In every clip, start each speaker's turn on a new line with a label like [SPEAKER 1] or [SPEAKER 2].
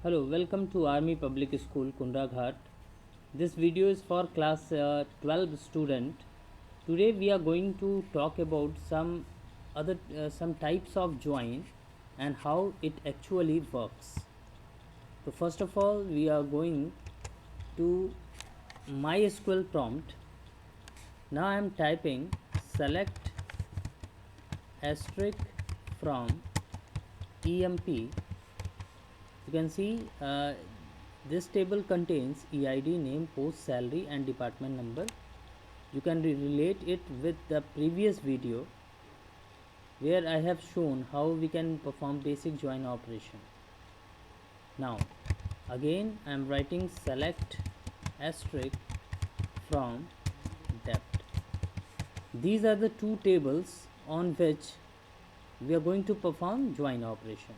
[SPEAKER 1] Hello, welcome to Army Public School Kundraghat. This video is for class 12 student. Today we are going to talk about some types of join and how it actually works. So first of all, we are going to MySQL prompt. Now I am typing select asterisk from EMP. You can see this table contains EID, name, post, salary and department number. You can relate it with the previous video where I have shown how we can perform basic join operation. Now again I am writing select asterisk from depth. These are the two tables on which we are going to perform join operation.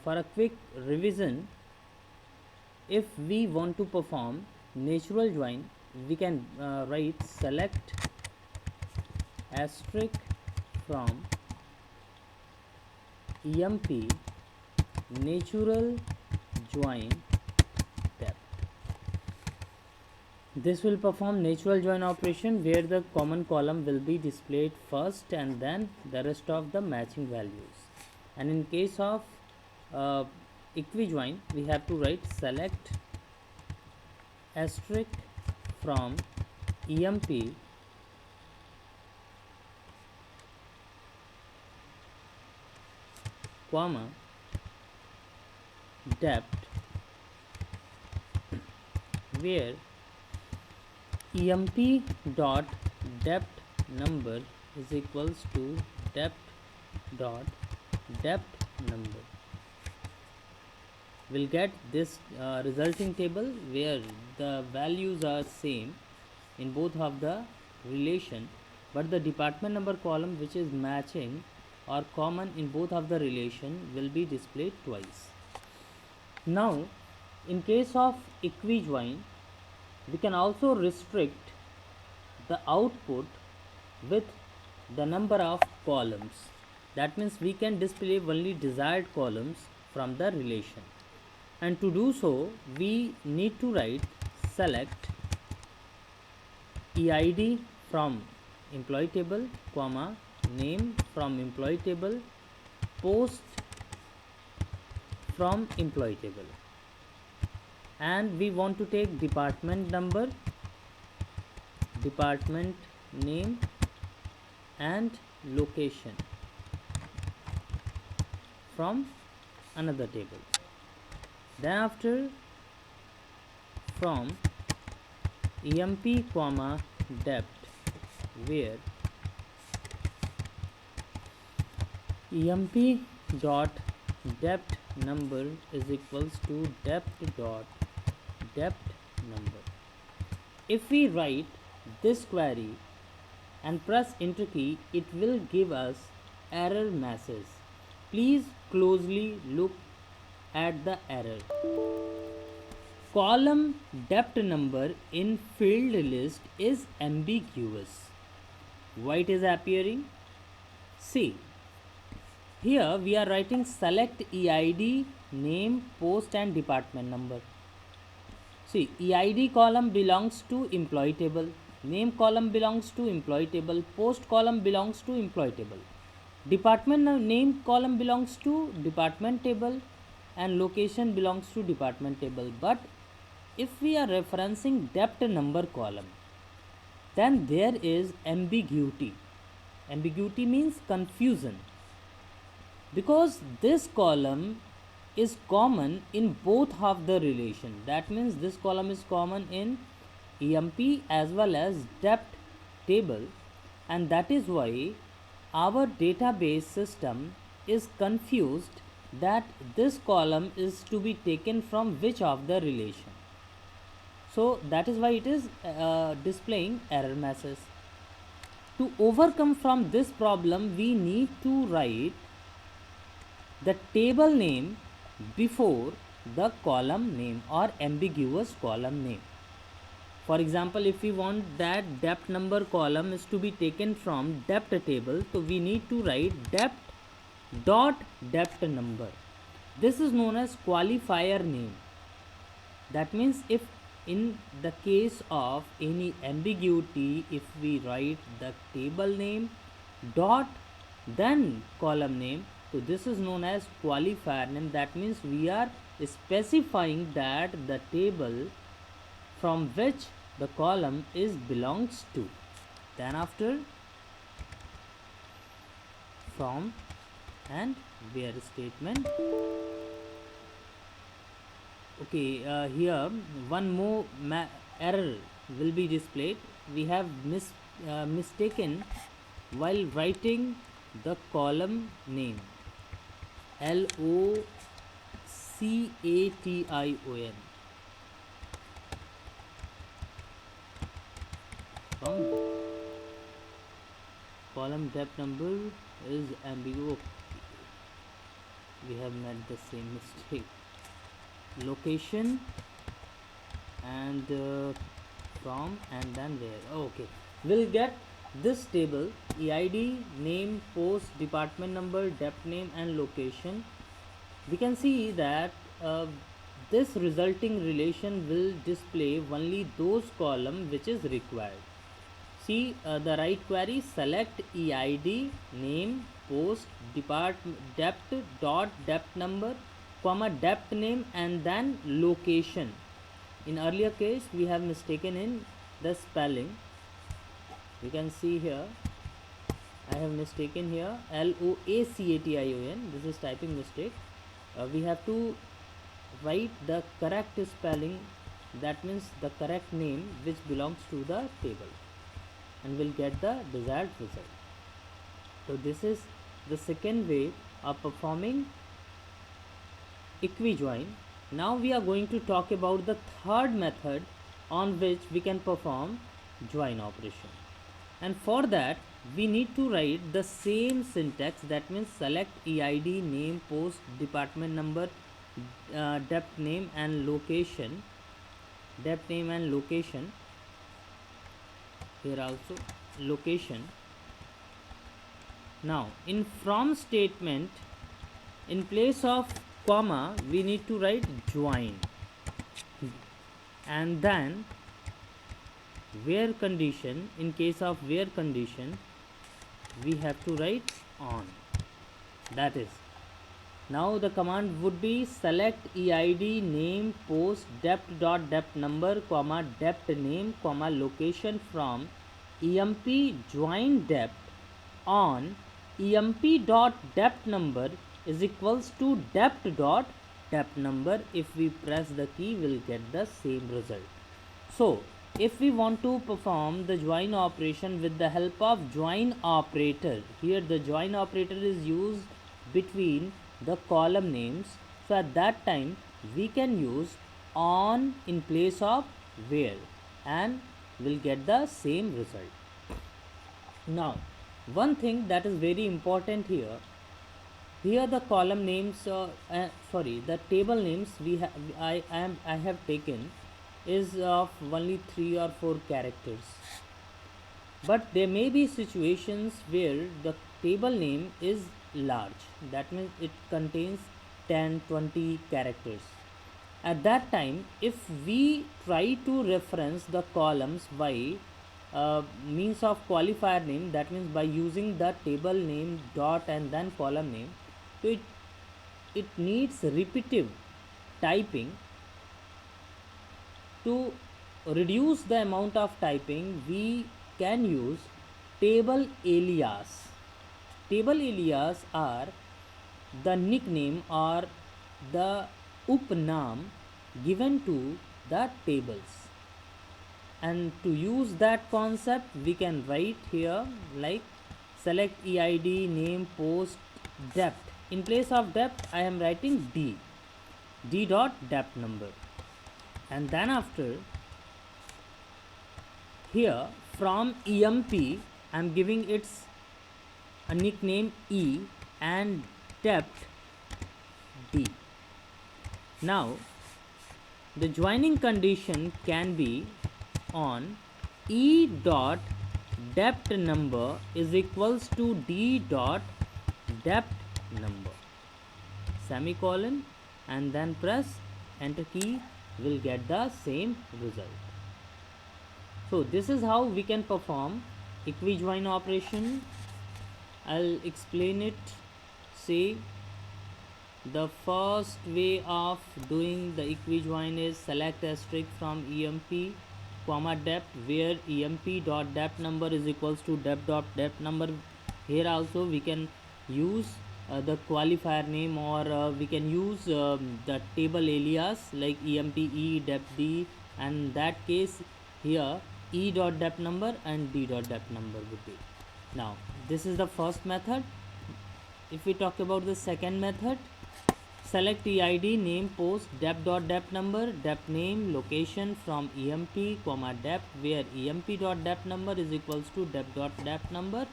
[SPEAKER 1] For a quick revision, if we want to perform natural join, we can write select asterisk from EMP natural join depth. This will perform natural join operation where the common column will be displayed first and then the rest of the matching values. And in case of equijoin, we have to write select asterisk from EMP comma depth where EMP dot depth number is equals to depth dot depth number. We'll get this resulting table where the values are same in both of the relation, but the department number column which is matching or common in both of the relation will be displayed twice. Now in case of equijoin, we can also restrict the output with the number of columns. That means we can display only desired columns from the relation. And to do so, we need to write select EID from employee table, comma name from employee table, post from employee table. And we want to take department number, department name and location from another table. Then after from EMP comma depth where EMP dot depth number is equals to depth dot depth number. If we write this query and press enter key, it will give us error message. Please closely look at the error. Column depth number in field list is ambiguous. Why it is appearing? See, here we are writing select EID, name, post and department number. See, EID column belongs to employee table, name column belongs to employee table, post column belongs to employee table, department name column belongs to department table and location belongs to department table. But if we are referencing depth number column, then there is ambiguity. Ambiguity means confusion, because this column is common in both of the relation. That means this column is common in EMP as well as depth table, and that is why our database system is confused that this column is to be taken from which of the relation. So that is why it is displaying error message. To overcome from this problem, we need to write the table name before the column name or ambiguous column name. For example, if we want that depth number column is to be taken from depth table, so we need to write depth dot depth number. This is known as qualifier name. That means if in the case of any ambiguity, if we write the table name dot then column name, so this is known as qualifier name. That means we are specifying that the table from which the column is belongs to. Then after from and where statement. Okay, here one more error will be displayed. We have mistaken while writing the column name LOCATION from column depth number is ambiguous. We have made the same mistake. Location and from and then where. Okay, we'll get this table: EID, name, post, department number, depth name and location. We can see that this resulting relation will display only those columns which is required. See the right query: select EID, name, post, depth dot depth number, comma depth name and then location. In earlier case we have mistaken in the spelling. You can see here I have mistaken here LOACATION. This is typing mistake. We have to write the correct spelling, that means the correct name which belongs to the table, and we'll get the desired result. So this is the second way of performing equijoin. Now we are going to talk about the third method on which we can perform join operation, and for that we need to write the same syntax. That means select EID, name, post, department number, depth name and location. Here also location. Now in from statement, in place of comma we need to write join, and then where condition. In case of where condition we have to write on. That is, now the command would be select EID, name, post, depth dot depth number, comma depth name, comma location from EMP join depth on EMP dot depth number is equals to depth dot depth number. If we press the key, we'll get the same result. So if we want to perform the join operation with the help of join operator, here the join operator is used between the column names. So at that time we can use on in place of where, and we'll get the same result. Now one thing that is very important here, the column names the table names I have taken is of only 3 or 4 characters, but there may be situations where the table name is large. That means it contains 10-20 characters. At that time, if we try to reference the columns by means of qualifier name, that means by using the table name dot and then column name, so it needs repetitive typing. To reduce the amount of typing, we can use table alias. Table alias are the nickname or the upnam given to the tables, and to use that concept we can write here like select EID, name, post, depth. In place of depth I am writing D dot depth number, and then after here from EMP I am giving its a nickname E and depth D. Now the joining condition can be on E dot depth number is equals to D dot depth number. semicolon and then press enter key, will get the same result. So this is how we can perform equijoin operation. I'll explain it. Say the first way of doing the equijoin is select asterisk from emp comma dep, where emp dot dep number is equals to dep dot dep number. Here also we can use the qualifier name, or we can use the table alias like emp e dep d, and in that case here e dot dep number and d dot dep number would be. Now this is the first method. If we talk about the second method, select eid name post dep dot dep number, dep name location from emp comma dep, where emp dot dep number is equals to dep dot dep number.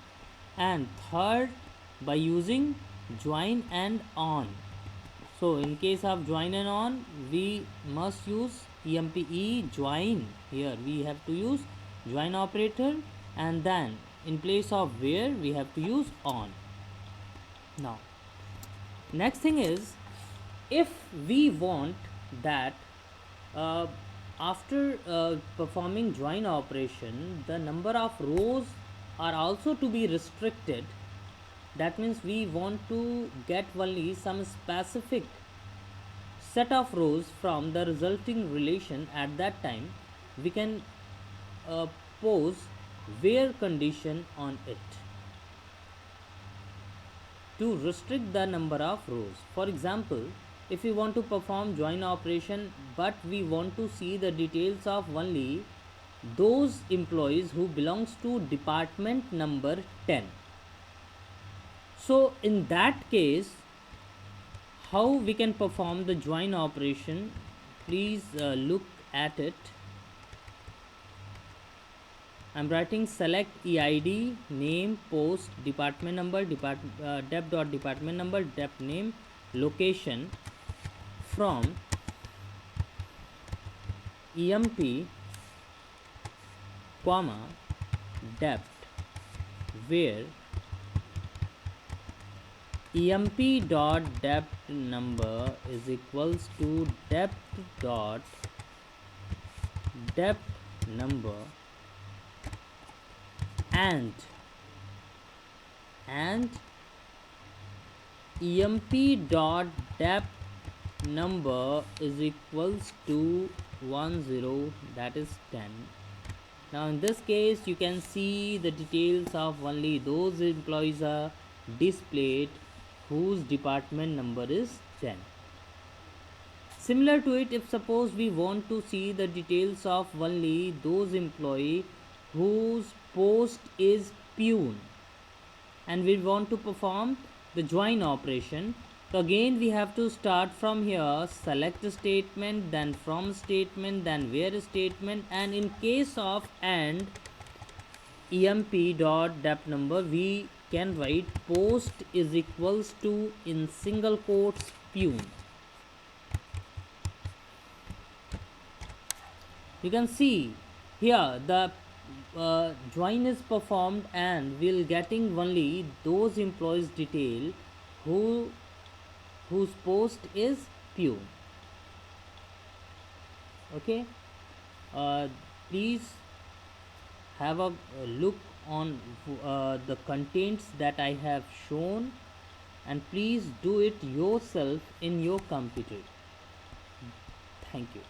[SPEAKER 1] And third, by using join and on. So in case of join and on, we must use empe join. Here we have to use join operator, and then in place of where we have to use on. Now next thing is, if we want that after performing join operation the number of rows are also to be restricted, that means we want to get only some specific set of rows from the resulting relation, at that time we can pose where condition on it to restrict the number of rows. For example, if we want to perform join operation but we want to see the details of only those employees who belongs to department number 10, so in that case how we can perform the join operation, please look at it. I'm writing select eid name post department number dep dot department number, dep name location from emp comma dep, where emp dot dep number is equals to dep dot dep number, and emp dot dep number is equals to 10, that is 10. Now in this case you can see the details of only those employees are displayed whose department number is 10. Similar to it, if suppose we want to see the details of only those employee whose post is peon, and we want to perform the join operation, so again we have to start from here, select statement, then from statement, then where statement, and in case of and emp dot dep number we can write post is equals to in single quotes peon. You can see here the join is performed and we'll getting only those employees detail whose post is peon. Okay, please have a look on the contents that I have shown, and please do it yourself in your computer. Thank you.